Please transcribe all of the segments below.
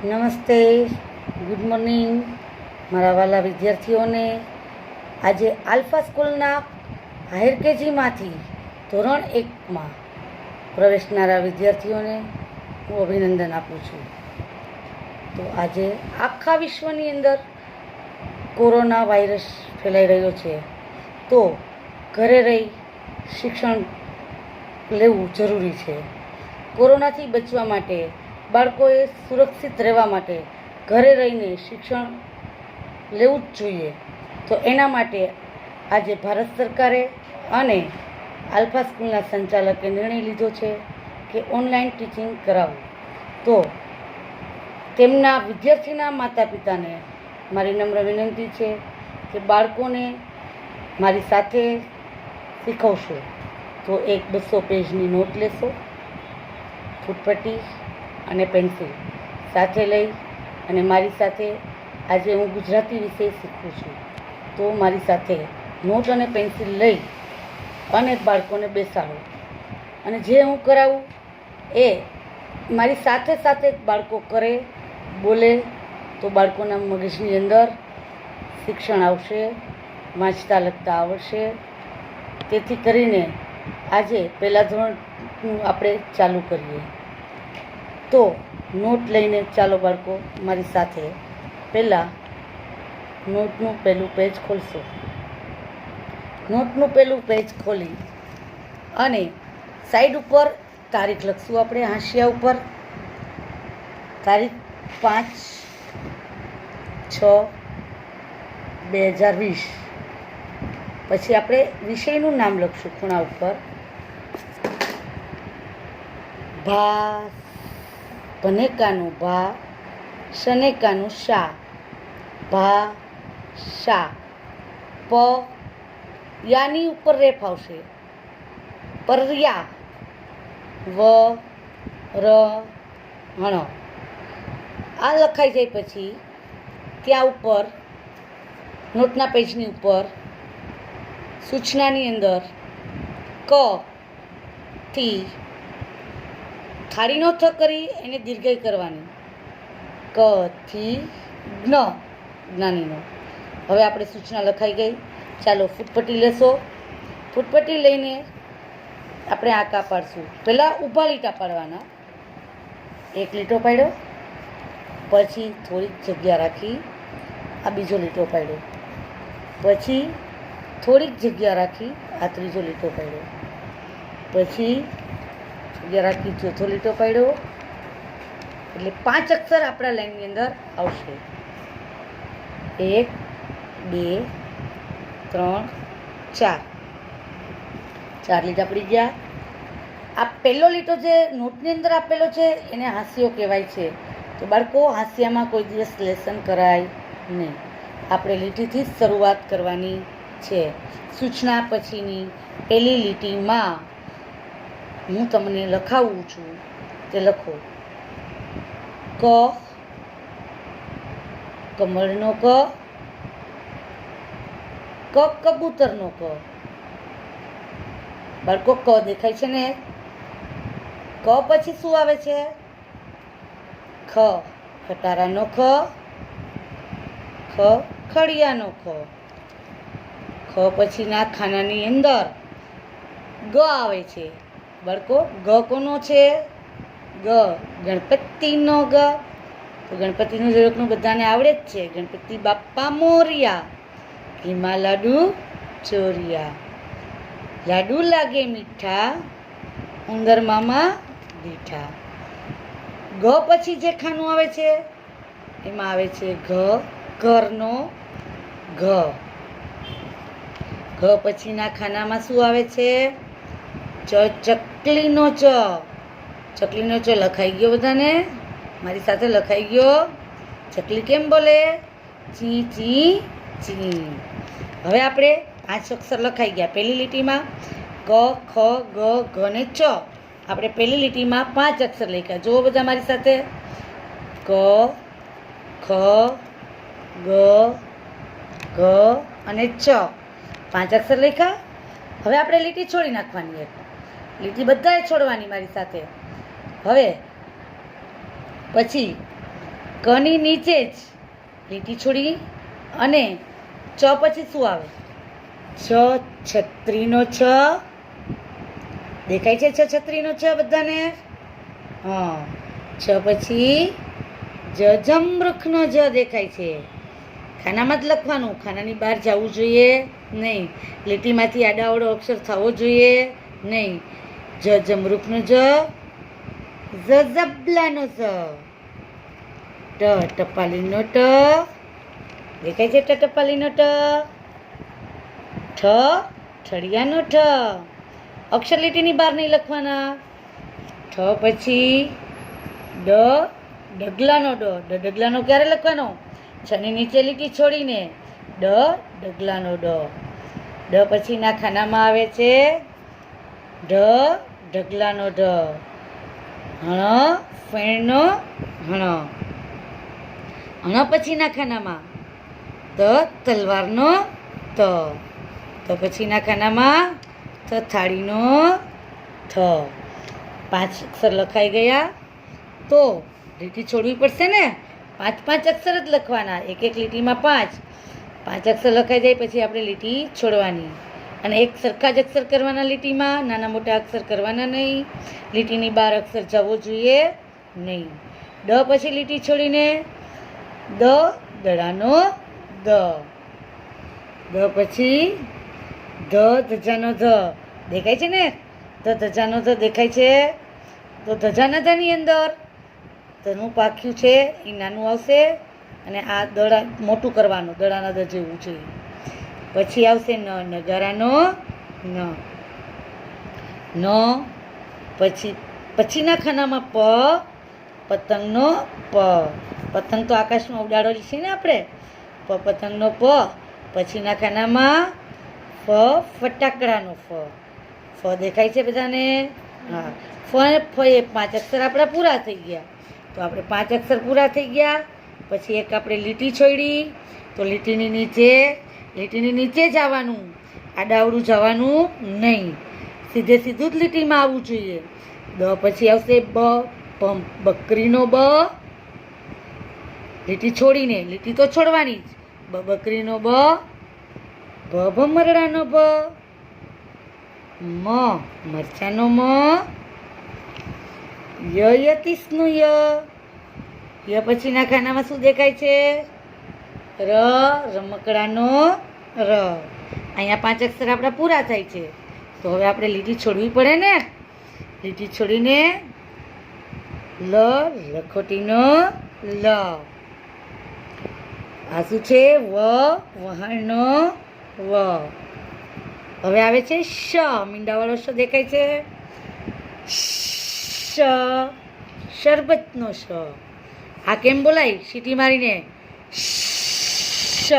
નમસ્તે, good morning મારા વાલા વિદ્યાર્થીઓને. આજે આલ્ફા સ્કૂલના હાયર કેજીમાંથી ધોરણ 1માં પ્રવેશનારા વિદ્યાર્થીઓને હું અભિનંદન આપું છું. તો આજે આખા વિશ્વની અંદર કોરોના વાયરસ ફેલાઈ રહ્યો છે, તો ઘરે રહી શિક્ષણ લેવું જરૂરી છે. કોરોનાથી બચવા માટે બાળકોએ સુરક્ષિત રહેવા માટે ઘરે રહીને શિક્ષણ લેવું જ જોઈએ. તો એના માટે આજે ભારત સરકારે અને આલ્ફા સ્કૂલના સંચાલકે નિર્ણય લીધો છે કે ઓનલાઈન ટીચિંગ કરાવવું. તો તેમના વિદ્યાર્થીના માતા પિતાને મારી નમ્ર વિનંતી છે કે બાળકોને મારી સાથે શીખવશો તો એક 200 પેજની નોટ લેશો, ફૂટપટ્ટી અને પેન્સિલ સાથે લઈ અને મારી સાથે આજે હું ગુજરાતી વિષય શીખવું છું, તો મારી સાથે નોટ અને પેન્સિલ લઈ અને બાળકોને બેસાડો અને જે હું કરાવું એ મારી સાથે સાથે બાળકો કરે, બોલે, તો બાળકોના મગજની અંદર શિક્ષણ આવશે, વાંચતા લખતા આવડશે. તેથી કરીને આજે પહેલાં ધોરણનું આપણે ચાલુ કરીએ. તો નોટ લઈને ચાલો બાળકો મારી સાથે. પહેલાં નોટનું પહેલું પેજ ખોલશો. નોટનું પહેલું પેજ ખોલી અને સાઈડ ઉપર તારીખ લખશું. આપણે હાંસિયા ઉપર તારીખ 5/6/2020. પછી આપણે વિષયનું નામ લખશું ખૂણા ઉપર. ભનેકાનું ભા, શનેકાનું શા, ભાષા. પ યાની ઉપર રેફ આવશે, પર્યા. વ ર હણ. આ લખાઈ જાય પછી ત્યાં ઉપર નોટના પેજની ઉપર સૂચનાની અંદર ક થી થાળીનો થ કરી એને દીર્ઘઈ કરવાની. ક થી જ્ઞ, જ્ઞાનીનો. હવે આપણે સૂચના લખાઈ ગઈ. ચાલો ફૂટપટ્ટી લેશો. ફૂટપટ્ટી લઈને આપણે આંકા પાડશું. પહેલાં ઊભા લીટા પાડવાના. એક લીટો પાડ્યો, પછી થોડીક જગ્યા રાખી આ બીજો લીટો પાડ્યો, પછી થોડીક જગ્યા રાખી આ ત્રીજો લીટો પાડ્યો, પછી જગ્યા રાખી ચોથો લીટો પાડ્યો. એટલે 5 અક્ષર આપણા લાઈનની અંદર આવશે. 1 2 3 4. 4 લીટા પડી ગયા. આ પહેલો લીટો જે નોટની અંદર આપેલો છે એને હાંસિયો કહેવાય છે. તો બાળકો, હાંસિયામાં કોઈ દિવસ લેસન કરાય નહીં. આપણે લીટીથી જ શરૂઆત કરવાની છે. સૂચના પછીની પહેલી લીટીમાં હું તમને લખાવું છું તે લખો. ક કમળનો ક, કબૂતરનો ક. બાળકો ક દેખાય છે ને? ક પછી શું આવે છે? ખ ખટારાનો ખ, ખ ખડિયાનો ખ. ખ પછીના ખાનાની અંદર ગ આવે છે. બાળકો ગ કોનો છે? ગ ગણપતિનો ગ. તો ગણપતિનું ઝળકનું બધાને આવડે જ છે. ગણપતિ બાપ્પા મોરિયા, ઘીમાં લાડુ ચોરિયા. લાડુ લાગે મીઠા, ઉંદર મામા દીઠા. ગ પછી જે ખાનું આવે છે એમાં આવે છે ઘ, ઘરનો ઘ. ઘ પછીના ખાનામાં શું આવે છે? ચકલીનો ચ. ચકલીનો ચ લખાઈ ગયો બધાને? મારી સાથે લખાઈ ગયો? ચકલી કેમ બોલે? ચી ચી ચી. હવે આપણે 5 અક્ષર લખાઈ ગયા. પહેલી લીટીમાં ક, ખ, ગ, ઘ ને ચ. આપણે પહેલી લીટીમાં 5 અક્ષર લખ્યા. જુઓ બધા મારી સાથે. ક, ખ, ગ, ઘ અને ચ. 5 અક્ષર લખ્યા. હવે આપણે લીટી છોડી નાખવાની. લીટી બધાએ છોડવાની મારી સાથે. હવે પછી કની નીચે જ લીટી છોડી અને ચ પછી શું આવે? છ, છત્રીનો છ. દેખાય છે છ છત્રીનો છ બધાને? હા. છ પછી જમરૂખનો જ દેખાય છે. ખાનામાં જ લખવાનું, ખાનાની બહાર જવું જોઈએ નહીં. લીટીમાંથી આડાઅવળો અક્ષર થવો જોઈએ નહીં. જમરૂખનો જ, ઝબલાનો ઝ, ટપાલીનો ટ. દેખાય છે ટપાલીનો ટ. ઠળિયાનો ઠ. અક્ષર લીટીની બહાર નહીં લખવાના. ઠ પછી ડગલાનો ડ. ડગલાનો ક્યારે લખવાનો? છની નીચે લીટી છોડીને. ડગલાનો ડ. પછીના ખાનામાં આવે છે ઢગલાનો ઢ. ફેણનો હણ. પછીના ખાનામાં તલવારનો ત. પછીના ખાનામાં થાળીનો થ. 5 અક્ષર લખાઈ ગયા. તો લીટી છોડવી પડશે ને. 5 અક્ષર જ લખવાના. એક લીટીમાં 5 અક્ષર લખાઈ જાય પછી આપણે લીટી છોડવાની. અને એક સરખા જ અક્ષર કરવાના લીટીમાં, નાના મોટા અક્ષર કરવાના નહીં. લીટીની બહાર અક્ષર જવો જોઈએ નહીં. પછી લીટી છોડીને દડાનો દ. પછી ધજાનો ધ. દેખાય છે ને? ધજાનો ધ દેખાય છે. તો ધજાના ધની અંદર ધનું પાક્યું છે એ નાનું આવશે અને આ દડા મોટું કરવાનું, દડાના દ જેવું છે. પછી આવશે નગારાનો ન. પછીના ખાનામાં પતંગનો પ. પતંગ તો આકાશમાં ઉડાડેલી છે ને આપણે. પતંગનો પ. પછીના ખાનામાં ફટાકડાનો ફ. દેખાય છે બધાને? હા. ફ એ 5 અક્ષર આપણા પૂરા થઈ ગયા. તો આપણે 5 અક્ષર પૂરા થઈ ગયા. પછી એક આપણે લીટી છોડી. તો લીટીની નીચે જવાનું, આડાવડું જવાનું નહીં. સીધું જ લીટીમાં આવવું જોઈએ. પછી આવશે બકરીનો બ. લીટી છોડીને, લીટી તો છોડવાની જ. બકરીનો બ. ભમરડાનો ભ. મરચાનો મ. યતીશનો ય. પછીના ખાનામાં શું દેખાય છે? રમકડાનો ર. અહીંયા 5 અક્ષર આપણા પૂરા થાય છે. તો હવે આપણે લીટી છોડવી પડે ને. લીટી છોડીને લખોટીનો લ. આ શું છે? વહાણનો વ. હવે આવે છે શ. મીંડાવાળો શ દેખાય છે? શરબતનો શ. આ કેમ બોલાય? સીટી મારીને શ.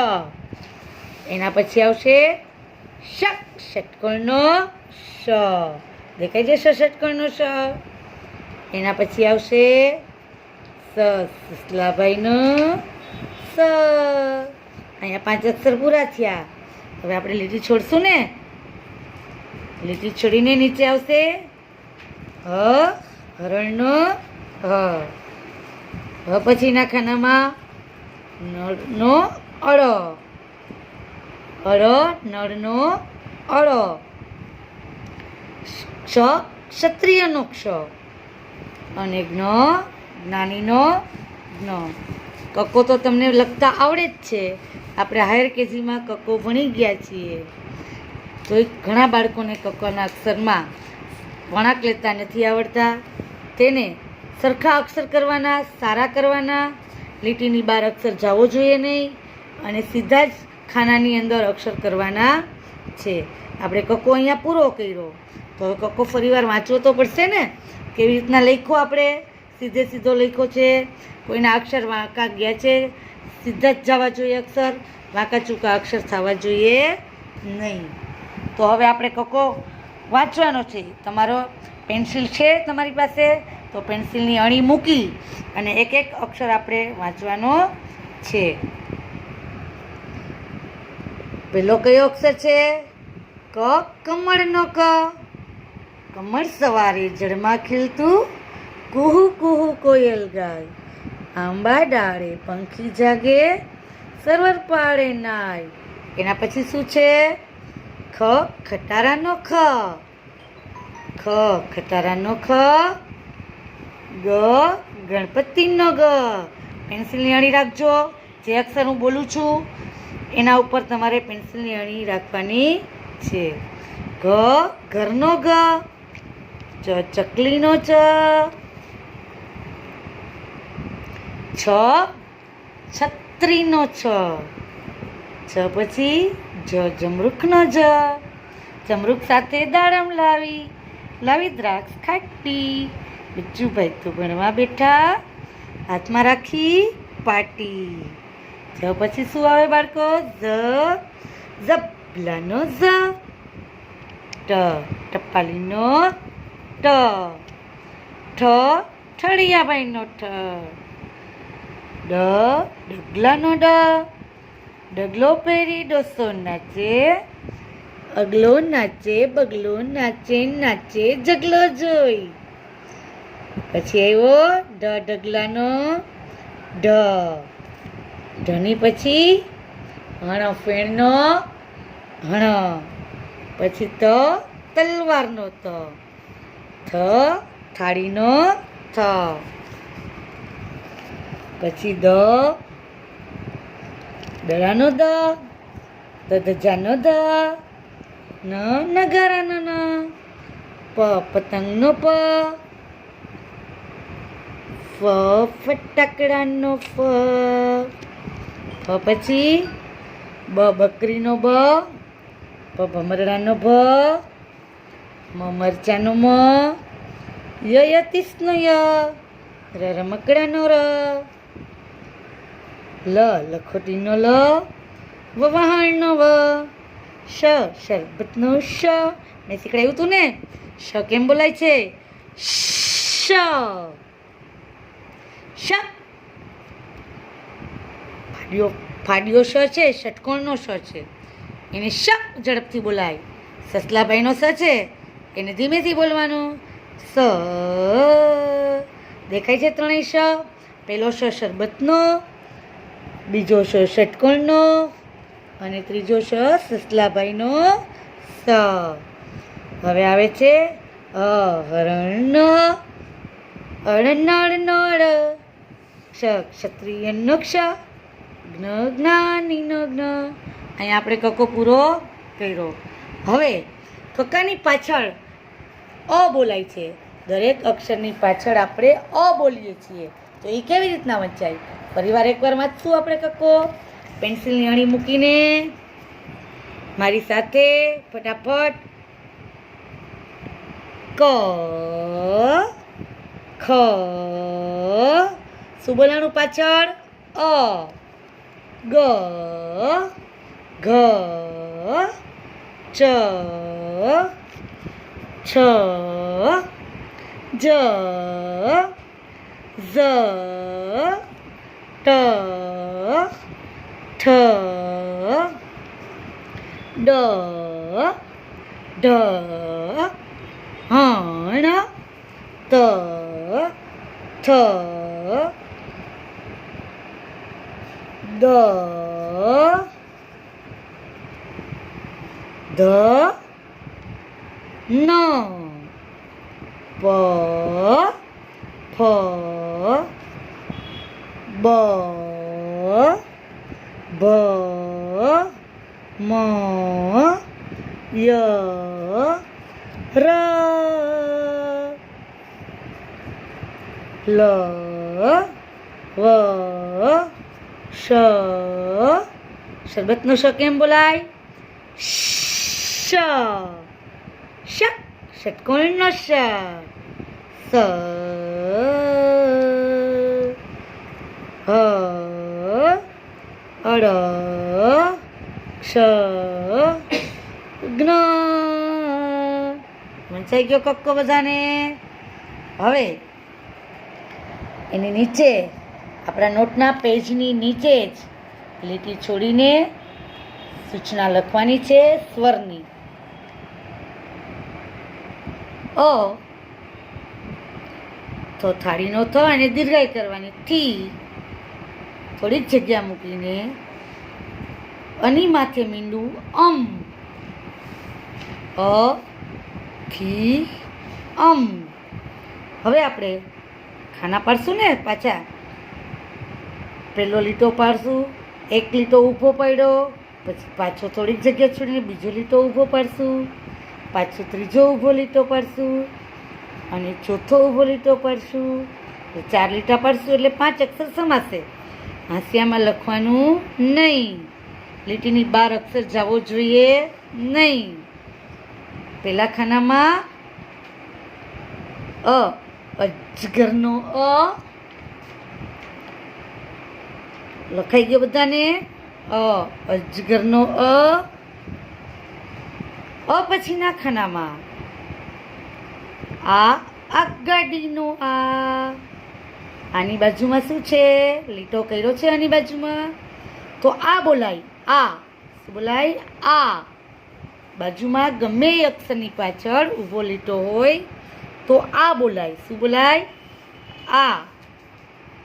એના પછી આવશે ષટકોણનો શ. દેખાય છે ષટકોણનો શ. એના પછી આવશે સસલાભાઈનો સ. અહીંયા 5 અક્ષર પૂરા થયા. હવે આપણે લીટી છોડશું ને. લીટી છોડીને નીચે આવશે હરણનો હ. પછીના ખાનામાં નળનો અળ. નળનો અળ. ક્ષત્રિયનો ક્ષ. અને જ્ઞાનીનો જ્ઞ. કક્કો તો તમને લખતા આવડે જ છે. આપણે હાયર કેજીમાં કક્કો ભણી ગયા છીએ. તો ઘણા બાળકોને કક્કોના અક્ષરમાં વળાંક લેતા નથી આવડતા. તેને સરખા અક્ષર કરવાના, સારા કરવાના. લીટીની બહાર અક્ષર જવો જોઈએ નહીં અને સીધા જ ખાનાની અંદર અક્ષર કરવાના છે. આપણે કક્કો અહીંયા પૂરો કર્યો. તો હવે કક્કો ફરીવાર વાંચવો તો પડશે ને. કેવી રીતના લખ્યો આપણે? સીધો લખ્યો છે. કોઈના અક્ષર વાંકા ગયા છે? સીધા જ જવા જોઈએ અક્ષર. વાંકા ચૂકા અક્ષર થવા જોઈએ નહીં. તો હવે આપણે કક્કો વાંચવાનો છે. તમારો પેન્સિલ છે તમારી પાસે? તો પેન્સિલની અણી મૂકી અને એક અક્ષર આપણે વાંચવાનો છે. પેલો કયો અક્ષર છે? ક. કમળનો ક. કમળ સવારે જળમાં ખીલતું, કુહુ કુહુ કોયલ ગાય. આંબા ડાળે પંખી જાગે સર્વર પાળે નાય. એના પછી શું છે? ખ ખટારાનો ખ ખટારાનો ખ. ગ ગણપતિનો ગ. પેન્સિલની અણી રાખજો. જે અક્ષર હું બોલું છું એના ઉપર તમારે પેન્સિલની અણી રાખવાની છે. ઘ ઘરનો ઘ. ચ ચકલીનો ચ. છ છત્રીનો છ. છ પછી જ જમરૂખનો જ. જમરૂખ સાથે દાડમ લાવી દ્રાક્ષ ખાટી. બિચ્ચુભાઈ તો ભણવા બેઠા હાથમાં રાખી પાટી. જ પછી શું આવે બાળકો? ઝબલાનો ઝ. ટ ટપાલીનો ટ. ઠ ઠળિયાભાઈનો ઠ. ડગલાનો ડ. ડગલો પહેરી ડોસો નાચે. અગલો નાચે બગલો નાચે નાચે જગલો જોઈ. પછી આવ્યો ડગલાનો ઢ. ઢની પછી હણફેણનો હણ. પછી તલવારનો ત. થાળીનો થ. પછી દડાનો દ. ધજાનો ધ. નગારાનો ન. પતંગનો પ. ફટાકડાનો ફ. પછી બકરીનો બ. ભમરડાનો ભ. મરચાનો મ. યતીસનો ય. રમકડાનો ર. લખોટીનો લ. વહાણનો વ. શરબતનો શ. મેં શીખડાયું હતું ને શ કેમ બોલાય છે? શ. ફાડ્યો શ છે, ષટકોણનો શ છે, એને શ ઝડપથી બોલાય. સસલાભાઈનો સ છે એને ધીમેથી બોલવાનું. સ દેખાય છે ત્રણેય શ. પહેલો શ શરબતનો, બીજો શ ષટકોણનો અને ત્રીજો શ સસલાભાઈનો સ. હવે આવે છે હરણનો અળનળનો ળ. ક્ષત્રિયનો ક્ષ. જ્ઞાનીનો જ્ઞ. અહીંયા આપણે કક્કો પૂરો કર્યો. હવે કક્કાની પાછળ અ બોલાય છે. દરેક અક્ષરની પાછળ આપણે અ બોલીએ છીએ. તો એ કેવી રીતના વંચાય? ફરીવાર એકવાર વાંચશું આપણે કક્કો. પેન્સિલની અણી મૂકીને મારી સાથે ફટાફટ. ક ખ. શું બોલાનું પાછળ? અ. ગ ઘ ચ છ જ ઝ ટ ઠ ડ ઢ હણ ત થ દ ધ ન પ ફ બ ભ મ ય ર લ વ શ. શરબતનો શ કેમ બોલાય? શ. ષટકોણનો શ. સ હ અળ ક્ષ જ્ઞ. વંચાઈ ગયો કક્કો બધાને? હવે એની નીચે આપણા નોટના પેજની નીચે જ લીટી છોડીને સૂચના લખવાની છે સ્વરની. અ તો થાળીનો થ અને દીર્ઘાઈ કરવાની થી થોડીક જગ્યા મૂકીને અની માથે મીંડું અ થી હવે આપણે ખાના પાડશું ને પાછા પહેલો લીટો પાડશું, એક લીટો ઊભો પડ્યો, પછી પાછો થોડીક જગ્યા છોડીને બીજો લીટો ઊભો પાડશું, પાછો ત્રીજો ઊભો લીટો પાડશું અને ચોથો ઊભો લીટો પાડશું. 4 લીટા પાડશું એટલે 5 અક્ષર સમાશે. હાંસિયામાં લખવાનું નહીં, લીટીની 12 અક્ષર જવો જોઈએ નહીં. પહેલા ખાનામાં અજગરનો અ લખાઈ ગયો બધાને. અજગરનો અ પછીના ખાનામાં આગાડીનો આની બાજુમાં શું છે? લીટો કર્યો છે આની બાજુમાં, તો આ બોલાય. શું બોલાય? આ બાજુમાં ગમે એ અક્ષરની પાછળ ઊભો લીટો હોય તો આ બોલાય. શું બોલાય? આ.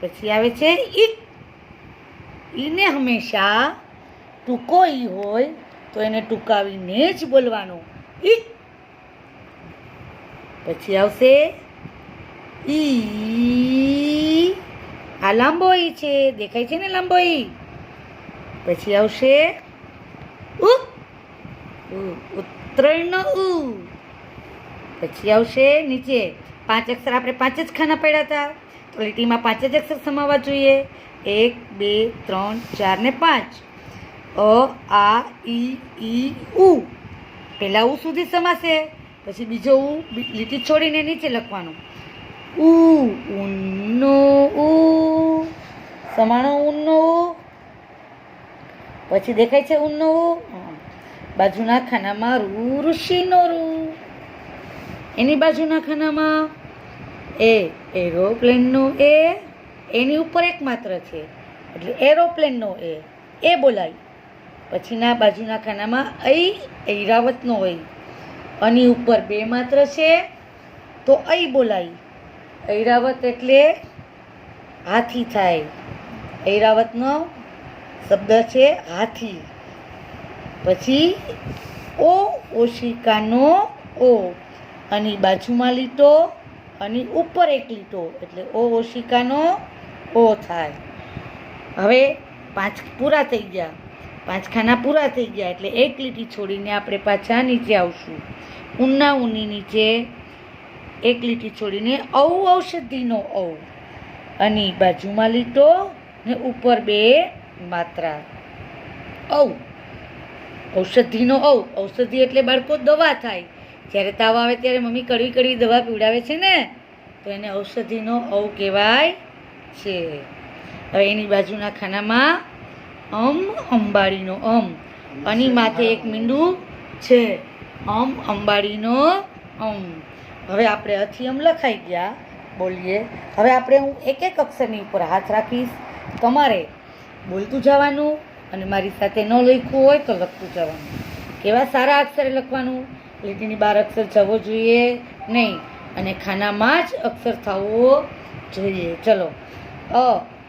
પછી આવે છે ઈ. ઈને હંમેશા ટૂંકો ઈ હોય તો એને ટૂંકાવીને જ બોલવાનો. ઈ. પછી આવશે ઈ. આ લાંબો ઈ છે, દેખાય છે ને લાંબો ઈ. પછી આવશે ઉ. ઉત્તરાયણનો ઉ. પછી આવશે નીચે 5 અક્ષર. આપણે 5 જ ખાના પડ્યા હતા તો લીટીમાં 5 જ અક્ષર સમાવવા જોઈએ. 1 2 3 4 ને 5. અ આ ઈ ઉ. પહેલા ઉ સુધી સમાશે, પછી બીજો ઉ લીટી છોડીને નીચે લખવાનું. ઉ ઉનો ઉ. સમાણો ઉનો ઉ. પછી દેખાય છે ઉનો ઉ. બાજુના ખાનામાં રૂ ઋષિનો રૂ. એની બાજુના ખાનામાં એરોપ્લેનનો એની ઉપર એક માત્ર છે એટલે એરોપ્લેનનો એ બોલાય. પછીના બાજુના ખાનામાં ઐરાવતનો આની ઉપર 2 માત્ર છે તો બોલાય. ઐરાવત એટલે હાથી થાય. ઐરાવતનો શબ્દ છે હાથી. પછી ઓશિકાનો ઓ. આની બાજુમાં લીટો, આની ઉપર એક લીટો એટલે ઓશિકાનો ઓ થાય. હવે 5 પૂરા થઈ ગયા, 5 ખાના પૂરા થઈ ગયા એટલે એક લીટી છોડીને આપણે પાછા નીચે આવશું. ઉના ઉની નીચે એક લીટી છોડીને ઔષધિનો ઔ. આની બાજુમાં લીટો ને ઉપર 2 માત્રા. ઔષધિનો ઔ. ઔષધિ એટલે બાળકો દવા થાય. જ્યારે તાવ આવે ત્યારે મમ્મી કડવી કડવી દવા પીવડાવે છે ને, તો એને ઔષધિનો ઔ કહેવાય છે. હવે એની બાજુના ખાનામાં અંબાડીનો આની માથે એક મીંડું છે. અંબાડીનો હવે આપણે અથી લખાઈ ગયા, બોલીએ. હવે આપણે હું એક એક અક્ષરની ઉપર હાથ રાખીશ, તમારે બોલતું જવાનું અને મારી સાથે ન લખ્યું હોય તો લખતું જવાનું. કેવા સારા અક્ષરે લખવાનું, લીટીની 12 અક્ષર જવો જોઈએ નહીં અને ખાનામાં જ અક્ષર થવો જોઈએ. ચલો.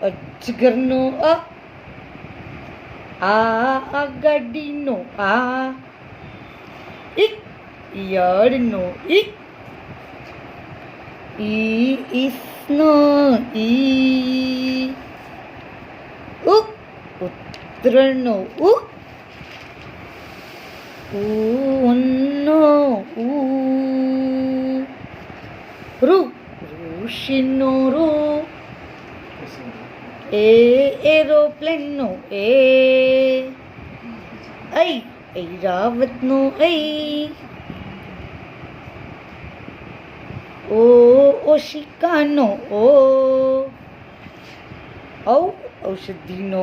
અજગરનો આગાડીનો ઈયળનો ઈસનો ઈ. ઉત્તરનો ઉનો ઉ. ઋષિનો રૂ. એરોપ્લેનનો ઐરાવતનો ઓશિકાનો ઔષધિનો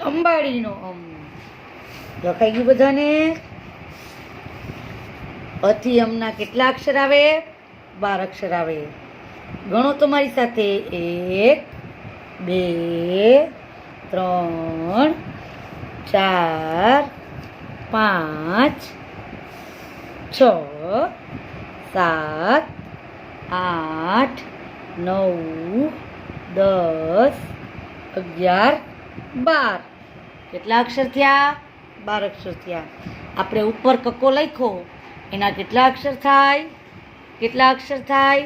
અંબાડીનો લખાઈ ગયું બધાને? અથી અમના કેટલા અક્ષર આવે? 12 અક્ષર આવે. ગણો તમારી સાથે. 1 2 3 4 5 6 7 8 9 10 11 12 કેટલા અક્ષર થયા? 12 અક્ષર થયા. આપણે ઉપર કક્કો લખ્યો એના કેટલા અક્ષર થાય? કેટલા અક્ષર થાય?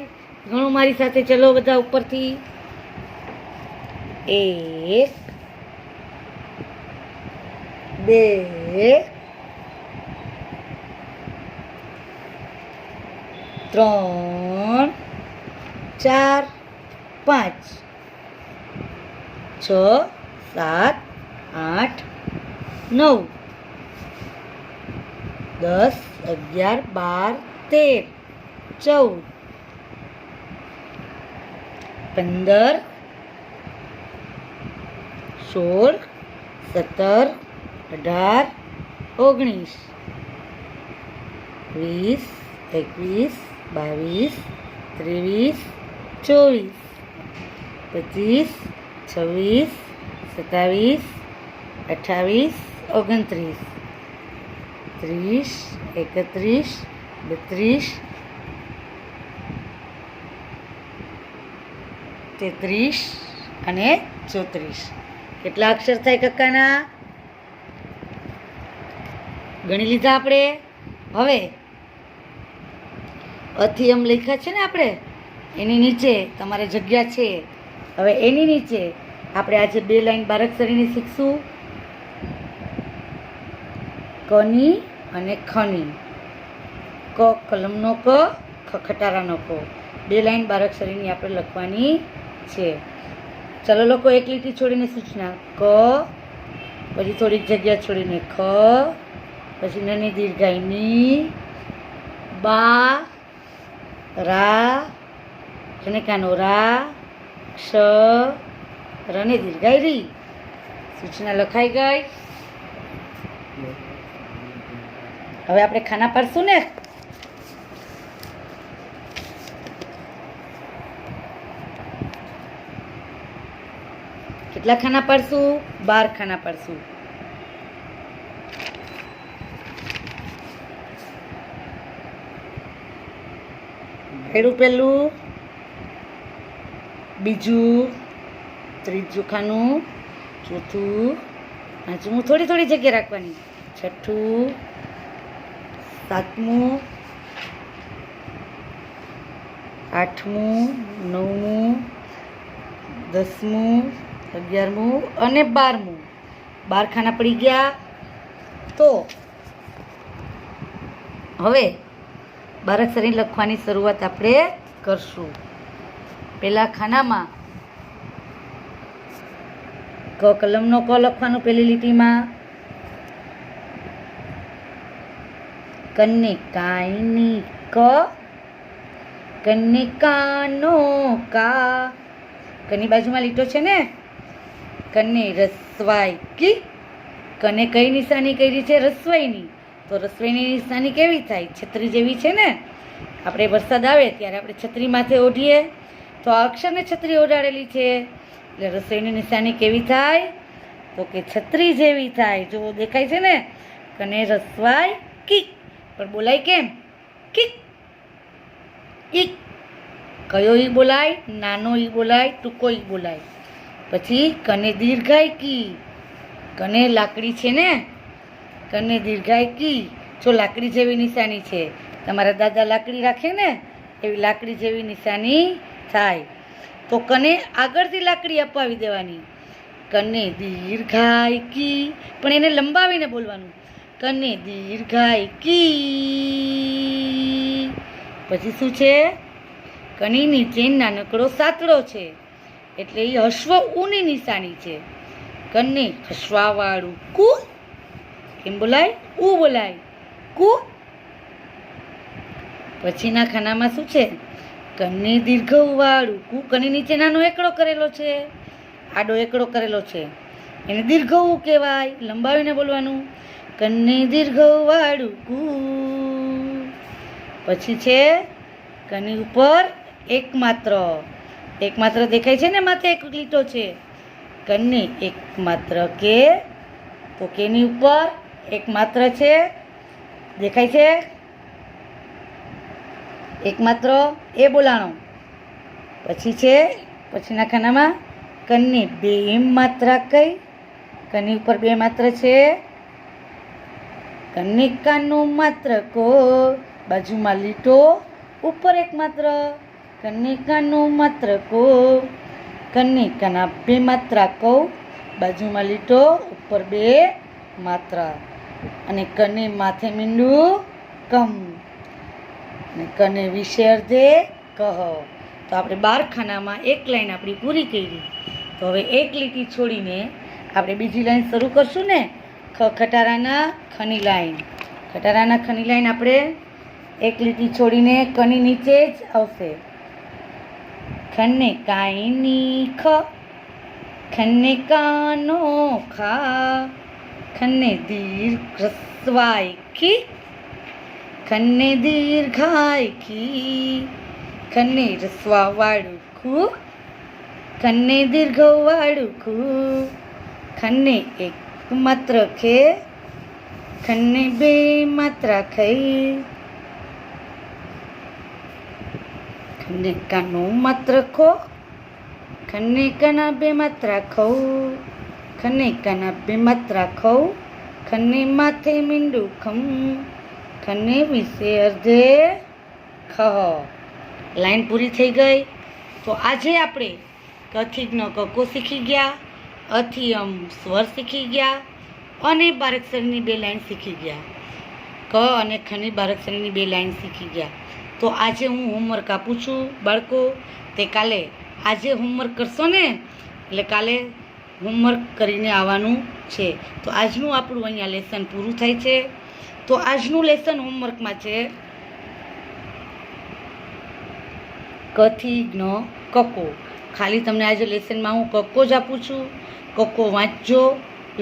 ગણો મારી સાથે, ચલો બધા ઉપરથી. 1 2 3 4 5 6 7 8 9 10 11 12 13 14 15 16 17 18 19 20 21 22 23 24 25 26 27 28 29 30 31 32 33 અને 34. કેટલા અક્ષર થાય કક્કાના? ગણી લીધા આપણે. હવે અથી એમ લખ્યા છે ને આપણે, એની નીચે તમારે જગ્યા છે. હવે એની નીચે આપણે આજે 2 લાઈન બારાક્ષરીની શીખશું, કની અને ખની. ક કલમનો ક, ખ ખટારાનો ક. 2 લાઈન બારાક્ષરીની આપણે લખવાની છે. ચલો લોકો, એક લીટી છોડીને સૂચના. ક, પછી થોડીક જગ્યા છોડીને ખ, પછી નાની દીર્ઘાઈ ની, બા, રા, અને કાનો રા, ક્ષ, રને દીર્ઘાઈ રી. સૂચના લખાઈ ગઈ. હવે આપણે ખાના પાડશું ને. કેટલા ખાના પાડશું? 12 ખાના પાડશું. પહેલું, બીજું, ત્રીજું ખાનું, ચોથું, પાંચમું, થોડી થોડી જગ્યા રાખવાની, છઠ્ઠું, સાતમું, આઠમું, નવમું, 10મું, 11મું અને 12મું. 12 ખાના પડી ગયા. તો હવે બારાક્ષરી લખવાની શરૂઆત આપણે કરશું. પહેલા ખાનામાં ક કલમનો ક લખવાનું પહેલી લીટીમાં. કન્ને કાઈની ક, કન્ને કાનો કા. કની બાજુમાં લીટો છે ને. કન્ને રસવાઈ કી. કને કઈ નિશાની કરી છે? રસવાઈની. તો રસવાઈની નિશાની કેવી થાય? છત્રી જેવી છે ને. આપણે વરસાદ આવે ત્યારે આપણે છત્રી માથે ઓઢીએ, તો આ અક્ષરને છત્રી ઓઢાડેલી છે, એટલે રસોઈની નિશાની કેવી થાય? તો કે છત્રી જેવી થાય. જો દેખાય છે ને. કને રસવાઈ કી. પણ બોલાય કેમ? કી. ઈ. કયો ઈ બોલાય? નાનો ઈ બોલાય, ટૂંકો ઈ બોલાય. પછી કને દીર્ઘાઈ કી. કને લાકડી છે ને. કને દીર્ઘાઈ કી. જો લાકડી જેવી નિશાની છે. તમારા દાદા લાકડી રાખે ને, એવી લાકડી જેવી નિશાની થાય. તો કને આગળથી લાકડી અપાવી દેવાની. કને દીર્ઘાઈ કી. પણ એને લંબાવીને બોલવાનું. કને દીર્ઘાઈ કી. પછી શું છે? કની નીચે નાનકડો સાતડો છે, એટલે એ હસ્વ ઉની નિશાની છે. કને હસવાવાળું કુ. કેમ બોલાય? ઉ બોલાય. કુ. પછીના ખાનામાં શું છે? કને દીર્ઘવાળું કુ. કની નીચે નાનો એકડો કરેલો છે, આડો એકડો કરેલો છે, એને દીર્ઘવું કહેવાય. લંબાવીને બોલવાનું. કને દીર્ઘવાળું કુ. પછી છે કની ઉપર એકમાત્ર. એકમાત્ર દેખાય છે ને, માથે એક લીટો છે. કને એકમાત્ર કે. તો કેની ઉપર એકમાત્ર છે, દેખાય છે. એકમાત્ર એ બોલાણો. પછી છે પછીના ખાનામાં કની બે માત્રા કઈ? કની ઉપર બે માત્ર છે. કન્નિકાનું માત્ર કો, બાજુમાં લીટો, ઉપર એક માત્ર. કન્નિકાનું માત્ર કો, કન્નિકાના બે માત્રા કૌ, બાજુમાં લીટો, ઉપર બે માત્રા. અને કને માથે મીંડું કમ, અને કને વિશે અર્ધે કહ. તો આપણે 12 ખાનામાં એક લાઈન આપણી પૂરી કરી. તો હવે એક લીટી છોડીને આપણે બીજી લાઈન શરૂ કરશું ને. ખટારાના ખની લાઈન. ખટારાના ખની લાઈન આપણે એક લીટી છોડીને કની નીચે જ આવશે. ખને કાઈની ખ, ખને કાનો ખા, ખને દીર્ઘ રસ્વાય ખી, ખને દીર્ઘાય ખી, ખને રસ્વા વાળું ખુ, ખને દીર્ઘ વાળું ખુ, ખને એક માત્ર ખે, ખને બે માત્રા ખઈ, ખને કાનો માત્ર ખો, ખને કાના બે માત્રા ખૌ, ખને કાના બે માત્રા ખૌ, ખને માથે મીંડું ખમ, ખને વિશે અર્ધે ખહ. લાઈન પૂરી થઈ ગઈ. તો આજે આપણે કથી જ્ઞ કકો શીખી ગયા, અથી અમ સ્વર શીખી ગયા, અને બારાક્ષરીની 2 લાઈન શીખી ગયા. ક અને ખની બારાક્ષરીની 2 લાઈન શીખી ગયા. તો આજે હું હોમવર્ક આપું છું બાળકો. તે કાલે આજે હોમવર્ક કરશો ને, એટલે કાલે હોમવર્ક કરીને આવવાનું છે. તો આજનું આપણું અહીંયા લેસન પૂરું થાય છે. તો આજનું લેસન હોમવર્કમાં છે કથી જ્ઞ કકો. ખાલી તમને આજે લેસનમાં હું કક્કો જ આપું છું. કક્કો વાંચજો,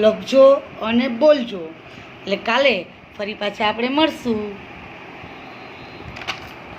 લખજો અને બોલજો. એટલે કાલે ફરી પાછા આપણે મળશું.